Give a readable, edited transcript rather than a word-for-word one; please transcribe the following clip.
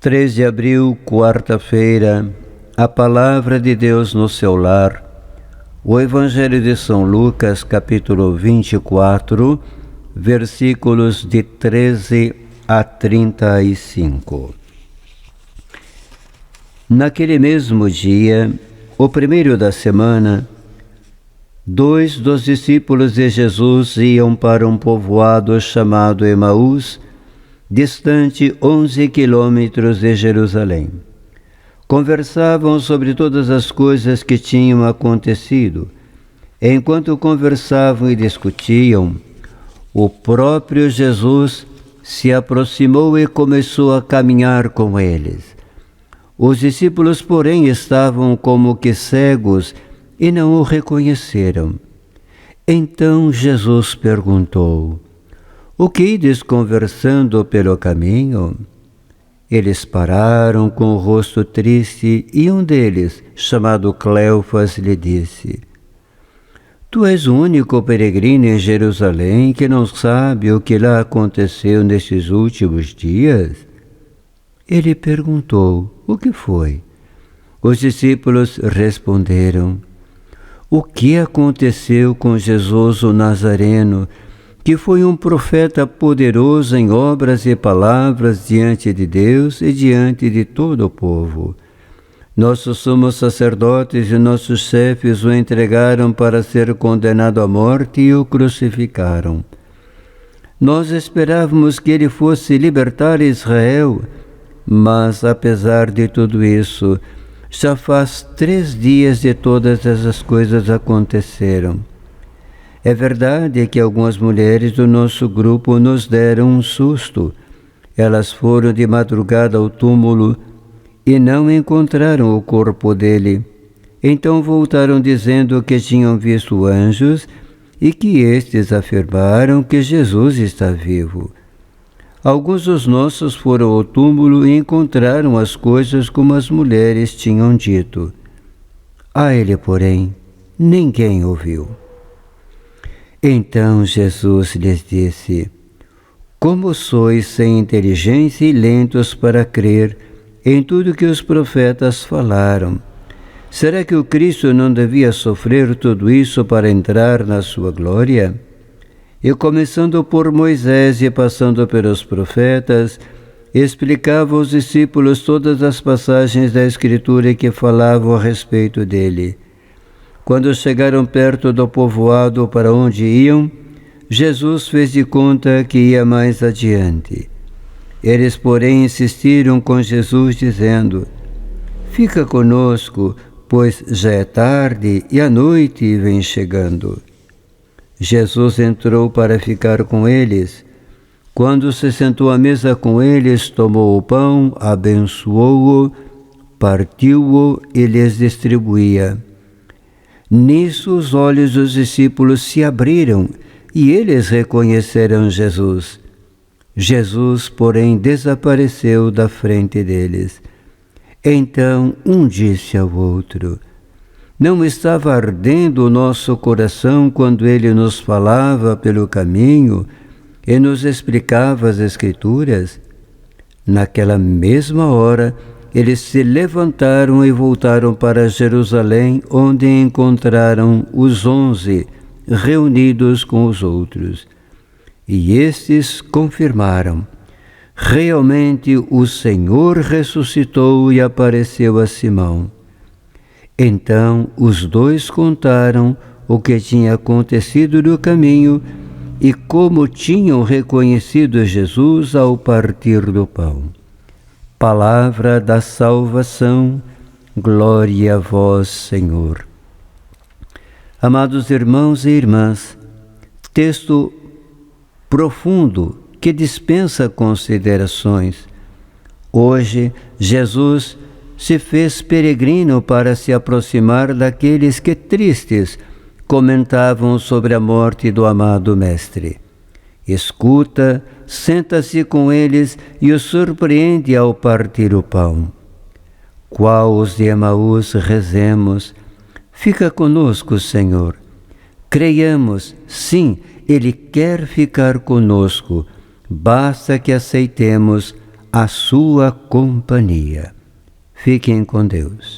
3 de abril, quarta-feira, a Palavra de Deus no seu lar. O Evangelho de São Lucas, capítulo 24, versículos de 13 a 35. Naquele mesmo dia, o primeiro da semana, 2 dos discípulos de Jesus iam para um povoado chamado Emaús, distante 11 quilômetros de Jerusalém. Conversavam sobre todas as coisas que tinham acontecido. Enquanto conversavam e discutiam, o próprio Jesus se aproximou e começou a caminhar com eles. Os discípulos, porém, estavam como que cegos e não o reconheceram. Então Jesus perguntou: "O que ides conversando pelo caminho?" Eles pararam com o rosto triste e um deles, chamado Cleofas, lhe disse: "Tu és o único peregrino em Jerusalém que não sabe o que lá aconteceu nestes últimos dias?" Ele perguntou: "O que foi?" Os discípulos responderam: "O que aconteceu com Jesus o Nazareno, que foi um profeta poderoso em obras e palavras diante de Deus e diante de todo o povo. Nossos sumos sacerdotes e nossos chefes o entregaram para ser condenado à morte e o crucificaram. Nós esperávamos que ele fosse libertar Israel, mas apesar de tudo isso, já faz 3 dias de todas essas coisas aconteceram. É verdade que algumas mulheres do nosso grupo nos deram um susto. Elas foram de madrugada ao túmulo e não encontraram o corpo dele. Então voltaram dizendo que tinham visto anjos e que estes afirmaram que Jesus está vivo. Alguns dos nossos foram ao túmulo e encontraram as coisas como as mulheres tinham dito. A ele, porém, ninguém ouviu." Então Jesus lhes disse: "Como sois sem inteligência e lentos para crer em tudo que os profetas falaram? Será que o Cristo não devia sofrer tudo isso para entrar na sua glória?" E começando por Moisés e passando pelos profetas, explicava aos discípulos todas as passagens da Escritura que falavam a respeito dele. Quando chegaram perto do povoado para onde iam, Jesus fez de conta que ia mais adiante. Eles, porém, insistiram com Jesus, dizendo: "Fica conosco, pois já é tarde e a noite vem chegando." Jesus entrou para ficar com eles. Quando se sentou à mesa com eles, tomou o pão, abençoou-o, partiu-o e lhes distribuía. Nisso os olhos dos discípulos se abriram e eles reconheceram Jesus. Jesus, porém, desapareceu da frente deles. Então um disse ao outro: "Não estava ardendo o nosso coração quando ele nos falava pelo caminho e nos explicava as Escrituras?" Naquela mesma hora, eles se levantaram e voltaram para Jerusalém, onde encontraram os 11 reunidos com os outros. E estes confirmaram: "Realmente o Senhor ressuscitou e apareceu a Simão." Então os dois contaram o que tinha acontecido no caminho e como tinham reconhecido Jesus ao partir do pão. Palavra da salvação, glória a vós, Senhor. Amados irmãos e irmãs, texto profundo que dispensa considerações. Hoje, Jesus se fez peregrino para se aproximar daqueles que, tristes, comentavam sobre a morte do amado Mestre. Escuta, senta-se com eles e os surpreende ao partir o pão. Qual os de Emaús rezemos: "Fica conosco, Senhor." Creiamos, sim, Ele quer ficar conosco, basta que aceitemos a sua companhia. Fiquem com Deus.